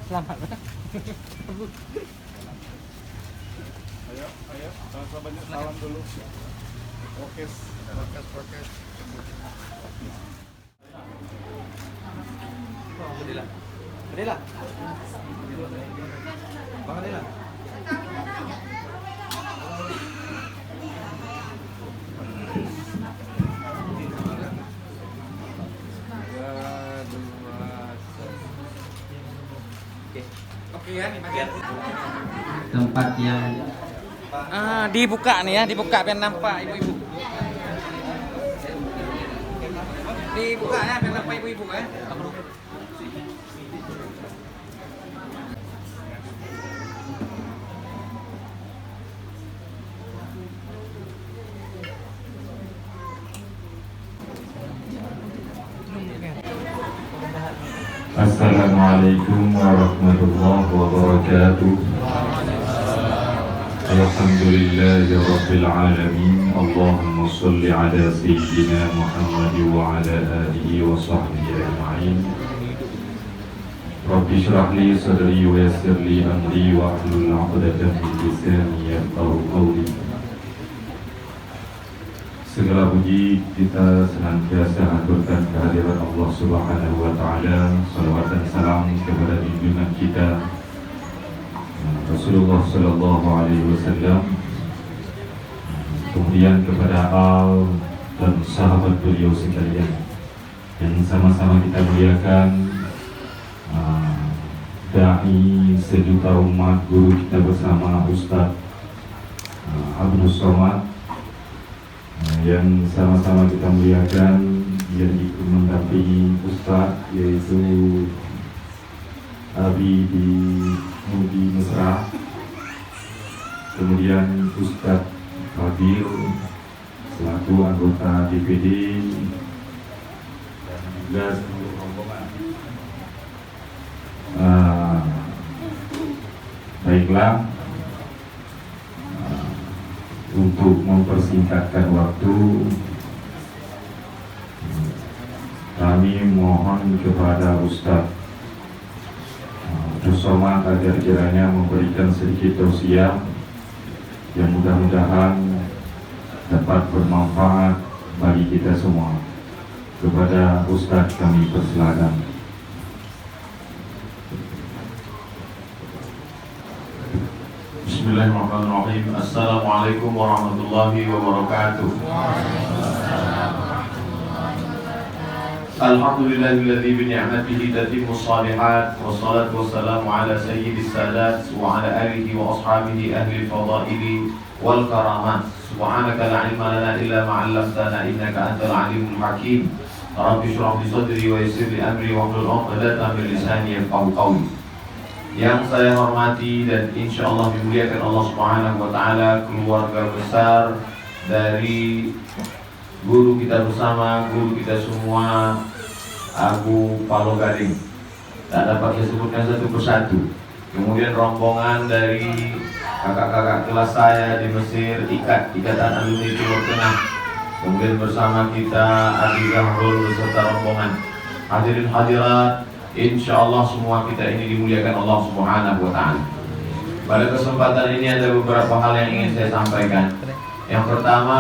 Selamat. Ayo, banyak salam dulu. Oke, prokes. Berilah. Bang Adela. Oke ya, nih bagian tempat yang dibuka nih ya, dibuka biar nampak ibu-ibu. Dibuka ya biar nampak ibu-ibu ya. Assalamualaikum warahmatullahi wabarakatuh. Alhamdulillahi rabbil alamin. Allahumma sholli ala sayyidina Muhammad wa ala alihi wa sahbihi ajma'in. Rabbi shrah li sadri wa yassir li amri wa hlul 'uqdatam min lisani yafqahu qawli. Segala puji kita senantiasa aturkan kehadiran Allah Subhanahu wa Ta'ala. Salawat dan salam kepada junjungan kita Rasulullah Sallallahu Alaihi Wasallam, kemudian kepada al dan sahabat beliau sekalian yang sama-sama kita muliakan, dai sejuta umat, guru kita bersama Ustaz Abdul Somad, yang sama-sama kita muliakan, yang ikut mendampingi Ustaz yaitu Abi di Mudi Mesra, kemudian Ustaz Fadil selaku anggota DPD dan juga seluruh rombongan. Baiklah, untuk mempersingkatkan waktu, kami mohon kepada Ustaz Somad agar kiranya memberikan sedikit tausiah yang mudah-mudahan dapat bermanfaat bagi kita semua. Kepada Ustaz kami persilakan. Bismillahirrahmanirrahim. Assalamualaikum warahmatullahi wabarakatuh. Alhamdulillahilladzi bi ni'matihi tatimmus shalihat, wassalatu wassalamu ala sayyidis sadat wa ala alihi wa ashabihi ahli fadaili wal karamat. Subhanaka la ilma lana illa ma 'allamtana innaka antal alimul hakim. Rabbi shrah li sadri wa yassir li amri wa hlul 'uqdatam min lisani yafqahu qawli. Yang saya hormati dan insya Allah dimuliakan Allah Subhanahu wa Ta'ala, keluarga besar dari guru kita bersama, guru kita semua, Abu Palo Gading. Tak dapat saya sebutkan satu persatu. Kemudian rombongan dari kakak-kakak kelas saya di Mesir, Ikatan Alumni Timur Tengah. Kemudian bersama kita Adi Zahrul beserta rombongan. Hadirin hadirat, insya Allah semua kita ini dimuliakan Allah Subhanahu wa Ta'ala. Pada kesempatan ini ada beberapa hal yang ingin saya sampaikan. Yang pertama,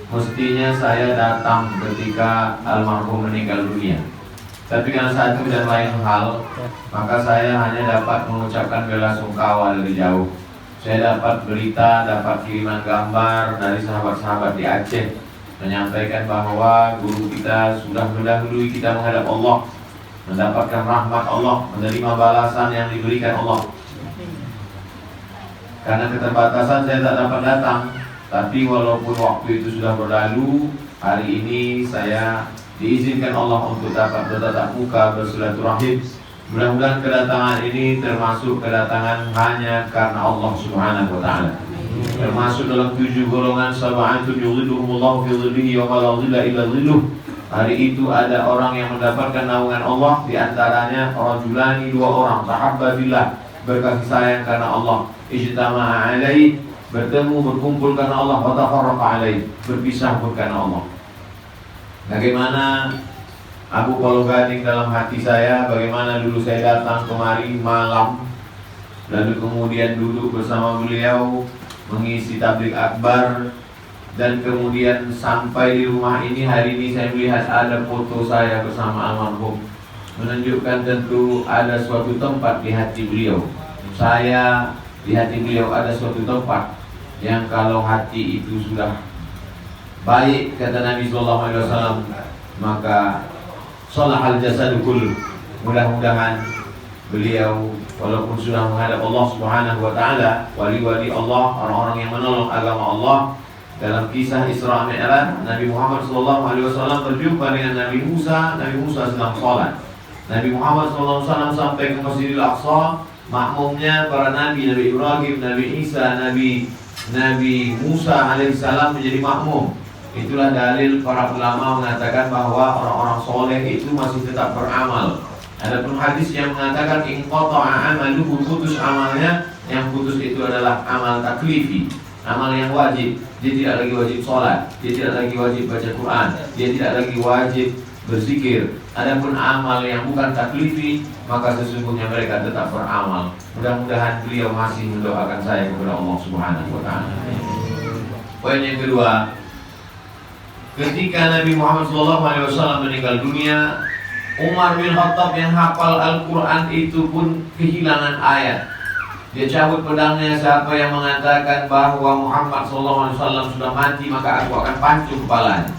mestinya saya datang ketika almarhum meninggal dunia. Tapi karena satu dan lain hal, maka saya hanya dapat mengucapkan bela sungkawa dari jauh. Saya dapat berita, dapat kiriman gambar dari sahabat-sahabat di Aceh menyampaikan bahwa guru kita sudah mendahului kita menghadap Allah, mendapatkan rahmat Allah, menerima balasan yang diberikan Allah. Karena keterbatasan saya tak dapat datang, tapi walaupun waktu itu sudah berlalu, hari ini saya diizinkan Allah untuk dapat bertatap muka, bersilaturahim. Mudah-mudahan kedatangan ini termasuk kedatangan hanya karena Allah Subhanahu wa Ta'ala. Termasuk dalam 7 golongan sab'atun yudhilluhumullahu fi dhillihi yawma la dhilla illa dhilluh. Hari itu ada orang yang mendapatkan naungan Allah, di antaranya rajulani, 2 orang, sahabba billah, berkasih sayang karena Allah, ijtama'a alaih, bertemu berkumpul karena Allah, wa tafarraqa alaih, berpisah pun karena Allah. Bagaimana Abu Polo Gading dalam hati saya. Bagaimana dulu saya datang kemari malam, lalu kemudian duduk bersama beliau mengisi tabligh akbar, dan kemudian sampai di rumah ini. Hari ini saya melihat ada foto saya bersama almarhum, menunjukkan tentu ada suatu tempat di hati beliau. Saya di hati beliau ada suatu tempat yang kalau hati itu sudah baik, kata Nabi SAW, maka sholahal jasadu kullu. Mudah-mudahan beliau walaupun sudah menghadap Allah Subhanahu wa taala, wali-wali Allah, orang-orang yang menolong agama Allah. Dalam kisah Isra Mi'raj, Nabi Muhammad SAW berjumpa dengan Nabi Musa. Nabi Musa sedang sholat. Nabi Muhammad SAW sampai ke Masjidil Aqsa. Makmumnya para nabi, Nabi Ibrahim, Nabi Isa, Nabi Musa alaihissalam menjadi makmum. Itulah dalil para ulama mengatakan bahwa orang-orang soleh itu masih tetap beramal. Adapun hadis yang mengatakan inqata'a amaluhu, putus amalnya, yang putus itu adalah amal taklifi, amal yang wajib. Dia tidak lagi wajib sholat, dia tidak lagi wajib baca Quran, dia tidak lagi wajib berzikir. Adapun amal yang bukan taklifi, maka sesungguhnya mereka tetap beramal. Mudah-mudahan beliau masih mendoakan saya kepada Allah Subhanahu wa taala. Poin yang kedua, ketika Nabi Muhammad SAW meninggal dunia, Umar bin Khattab yang hafal Al-Quran itu pun kehilangan ayat. Dia cabut pedangnya. Siapa yang mengatakan bahwa Muhammad SAW sudah mati, maka aku akan pancung kepalanya.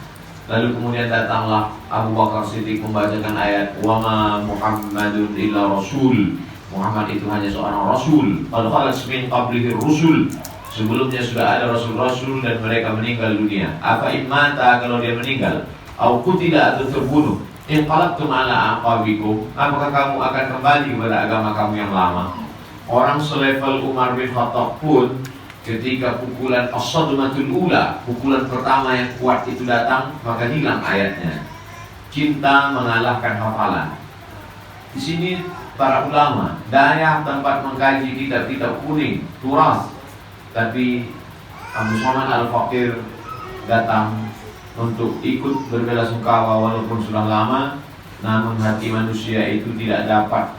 Lalu kemudian datanglah Abu Bakar Siddiq membacakan ayat wa ma Muhammadun illa rasul. Muhammad itu hanya seorang rasul. Qad khalat min qablihi rusul. Sebelumnya sudah ada rasul-rasul dan mereka meninggal dunia. Apa imata, kalau dia meninggal, au qutila, atau terbunuh, inqalabtum ala aqabikum, apakah kamu akan kembali kepada agama kamu yang lama? Orang selevel Umar bin Khattab pun ketika pukulan as-sadmatul ula, pukulan pertama yang kuat itu datang, maka hilang ayatnya. Cinta mengalahkan hafalan. Di sini para ulama daya tempat mengkaji kitab-kitab kuning, turas. Tapi Abu Somad Al-Fakir datang untuk ikut berbelasungkawa walaupun sudah lama. Namun hati manusia itu tidak dapat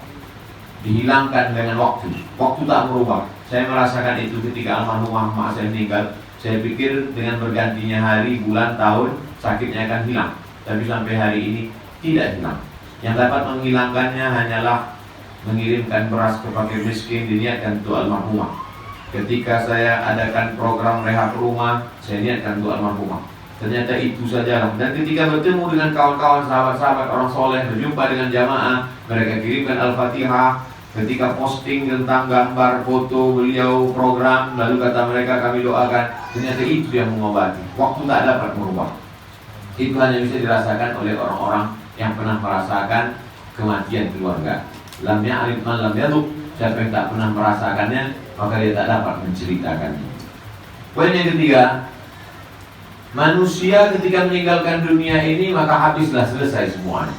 dihilangkan dengan waktu. Waktu tak berubah. Saya merasakan itu ketika almarhumah mak saya meninggal. Saya pikir dengan bergantinya hari, bulan, tahun, sakitnya akan hilang. Tapi sampai hari ini tidak hilang. Yang dapat menghilangkannya hanyalah mengirimkan beras ke fakir miskin, diniatkan untuk almarhumah. Ketika saya adakan program rehab rumah, saya niatkan untuk almarhumah. Ternyata itu saja. Dan ketika bertemu dengan kawan-kawan, sahabat-sahabat orang soleh, berjumpa dengan jamaah, mereka kirimkan Al-Fatihah. Ketika posting tentang gambar, foto beliau, program, lalu kata mereka kami doakan. Ternyata itu yang mengobati. Waktu tak dapat merubah. Itu hanya bisa dirasakan oleh orang-orang yang pernah merasakan kematian keluarga. Lam ya'rif man lam yaduk. Siapa yang tak pernah merasakannya, maka dia tak dapat menceritakannya. Poin yang ketiga, manusia ketika meninggalkan dunia ini maka habislah, selesai semuanya.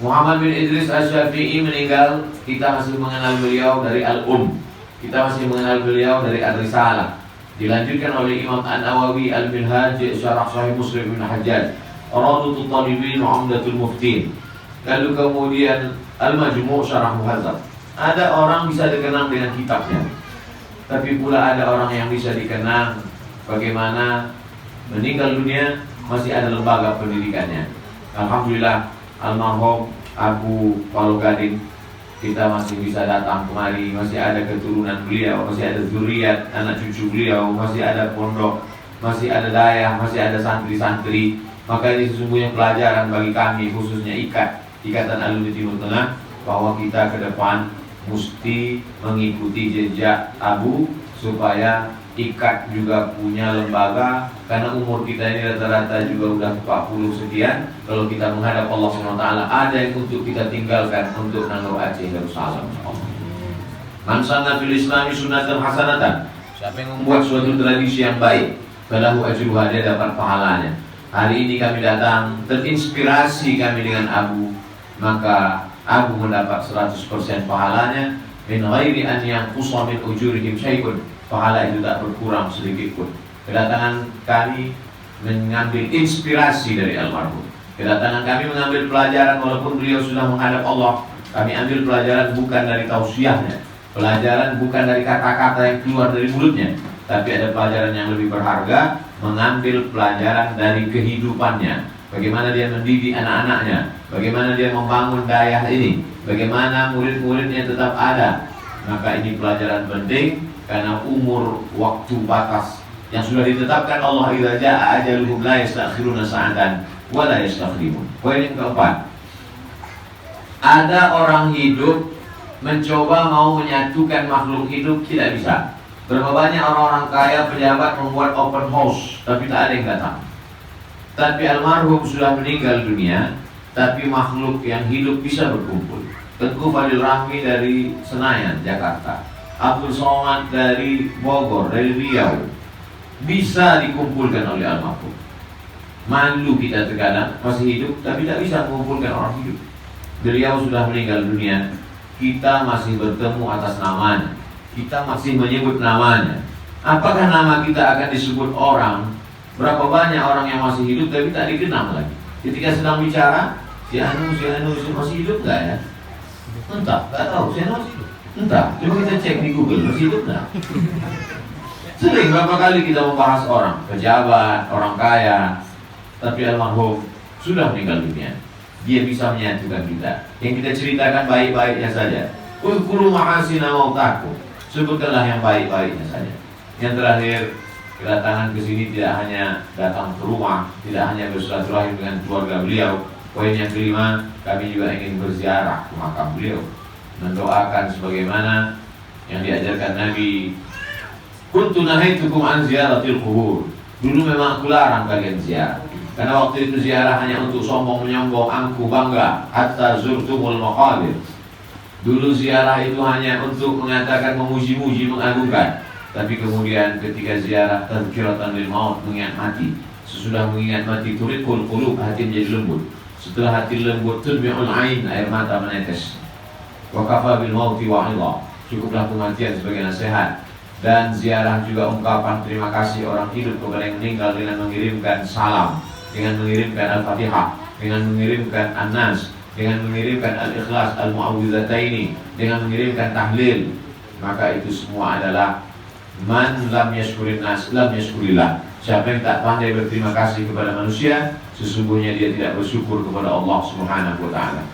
Muhammad bin Idris Asy-Syafi'i meninggal, kita masih mengenal beliau dari Al-Um, kita masih mengenal beliau dari Ar-Risalah. Dilanjutkan oleh Imam An-Nawawi Al-Minhaj Syarah Sahih Muslim bin Hajjaj, Radhatul Talibin wa Umdatul Muftin. Lalu kemudian Al-Majmu' Syarah Muhadzab. Ada orang bisa dikenang dengan kitabnya, tapi pula ada orang yang bisa dikenang bagaimana meninggal dunia masih ada lembaga pendidikannya. Alhamdulillah, almarhum Abu Polo Gading, kita masih bisa datang kemari, masih ada keturunan beliau, masih ada zuriat anak cucu beliau, masih ada pondok, masih ada dayah, masih ada santri-santri. Maka ini sesungguhnya pelajaran bagi kami, khususnya Ikatan Alumni Timur Tengah, bahwa kita ke depan mesti mengikuti jejak Abu, supaya IKAT juga punya lembaga. Karena umur kita ini rata-rata juga udah 40 sekian. Kalau kita menghadap Allah SWT, ada yang untuk kita tinggalkan untuk Nangro Aceh Darussalam. Man sanna fil Islami sunnatan hasanatan, siapa yang membuat suatu tradisi yang baik, falahu ajruha, dia dapat pahalanya. Hari ini kami datang, terinspirasi kami dengan Abu, maka Abu mendapat 100% pahalanya, min ghairi an yanqusa min ujurihim syai'un. Pahala itu tak berkurang sedikit pun. Kedatangan kami mengambil inspirasi dari almarhum. Kedatangan kami mengambil pelajaran walaupun beliau sudah menghadap Allah. Kami ambil pelajaran bukan dari tausiahnya, pelajaran bukan dari kata-kata yang keluar dari mulutnya, tapi ada pelajaran yang lebih berharga, mengambil pelajaran dari kehidupannya. Bagaimana dia mendidik anak-anaknya, bagaimana dia membangun daerah ini, bagaimana murid-muridnya tetap ada. Maka ini pelajaran penting karena umur waktu batas yang sudah ditetapkan Allah, idza jaa ajaluhum la yastakhiruna sa'atan wa la yastakhdimun. Poin yang keempat, ada orang hidup mencoba mau menyatukan makhluk hidup, tidak bisa. Berapa banyak orang-orang kaya, pejabat membuat open house, tapi tak ada yang datang. Tapi almarhum sudah meninggal dunia, tapi makhluk yang hidup bisa berkumpul. Tengku Fadil Rahmi dari Senayan, Jakarta, Abdul Somad dari Bogor, dari Riau, bisa dikumpulkan oleh almarhum. Malu kita terkadang masih hidup, tapi tak bisa mengumpulkan orang hidup. Beliau sudah meninggal dunia, kita masih bertemu atas namanya, kita masih menyebut namanya. Apakah nama kita akan disebut orang? Berapa banyak orang yang masih hidup tapi tak dikenal lagi. Ketika sedang bicara, si Anu masih hidup nggak ya? Entah, nggak tahu. Si Anu masih hidup. Entah, coba kita cek di Google, masih hidup nggak? Sering berapa kali kita membahas orang, pejabat, orang kaya, tapi almarhum sudah meninggal dunia. Dia bisa menyatukan kita. Yang kita ceritakan baik-baiknya saja. Uzkuru mahasina mautakum. Sebutkanlah yang baik-baiknya saja. Yang terakhir, kedatangan ke sini tidak hanya datang ke rumah, tidak hanya bersilaturahim dengan keluarga beliau. Poin yang kelima, kami juga ingin berziarah ke makam beliau, mendoakan sebagaimana yang diajarkan Nabi. Kuntu nahaitukum an ziyaratil qubur. Dulu memang aku larang kalian ziarah, karena waktu itu ziarah hanya untuk sombong menyombong, angku bangga, hatta zurtumul maqabir. Dulu ziarah itu hanya untuk mengatakan memuji-muji, mengagungkan. Tapi kemudian ketika ziarah tazkiratan lil maut, mengingat mati. Sesudah mengingat mati turikul qulub, hati menjadi lembut. Setelah hati lembut, tudbi'ul ain, air mata menetes. Wa kafa bil mauti wa'idha. Cukuplah kematian sebagai nasihat. Dan ziarah juga ungkapan terima kasih orang hidup kepada yang meninggal dengan mengirimkan salam, dengan mengirimkan Al-Fatihah, dengan mengirimkan An-Nas, dengan mengirimkan Al-Ikhlas, Al-Mu'awwidhataini, dengan mengirimkan tahlil. Maka itu semua adalah man lam yashkurin nas lam yashkurillah. Siapa yang tak pandai berterima kasih kepada manusia, sesungguhnya dia tidak bersyukur kepada Allah Subhanahu wa ta'ala.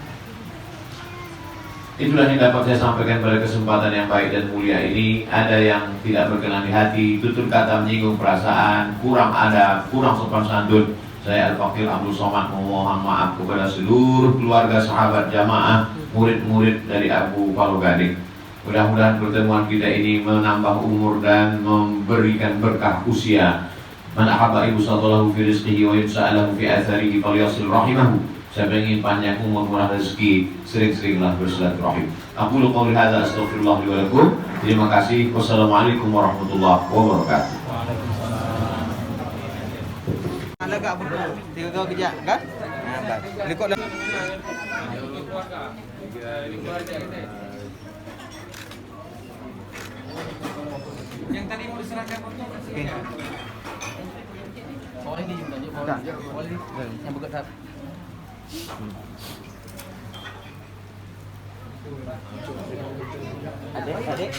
Itulah yang dapat saya sampaikan pada kesempatan yang baik dan mulia ini. Ada yang tidak berkenan di hati, tutur kata menyinggung perasaan, kurang adab, kurang sopan santun, saya Al-Fakir Abdul Somad memohon maaf kepada seluruh keluarga, sahabat, jamaah, murid-murid dari Abu Palo Gading. Mudah-mudahan pertemuan kita ini menambah umur dan memberikan berkah usia. Man ahabba ibu sallallahu fi rizqihi wa yusa'alahu fi atharihi falyasil rahimahu. Siapa yang ingin panjang umur, murah rezeki, sering-seringlah bersilaturahim. Aku lu qouli hadza astaghfirullah li wa lakum. Terima kasih. Wassalamualaikum warahmatullahi wabarakatuh. Ada gak buku? Tiga kau kejap kan? Nah, lekot dah. Yang tadi mau diserahkan foto kasih. Soalnya ini juga yang buka tab. Adik.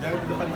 Jangan di depan.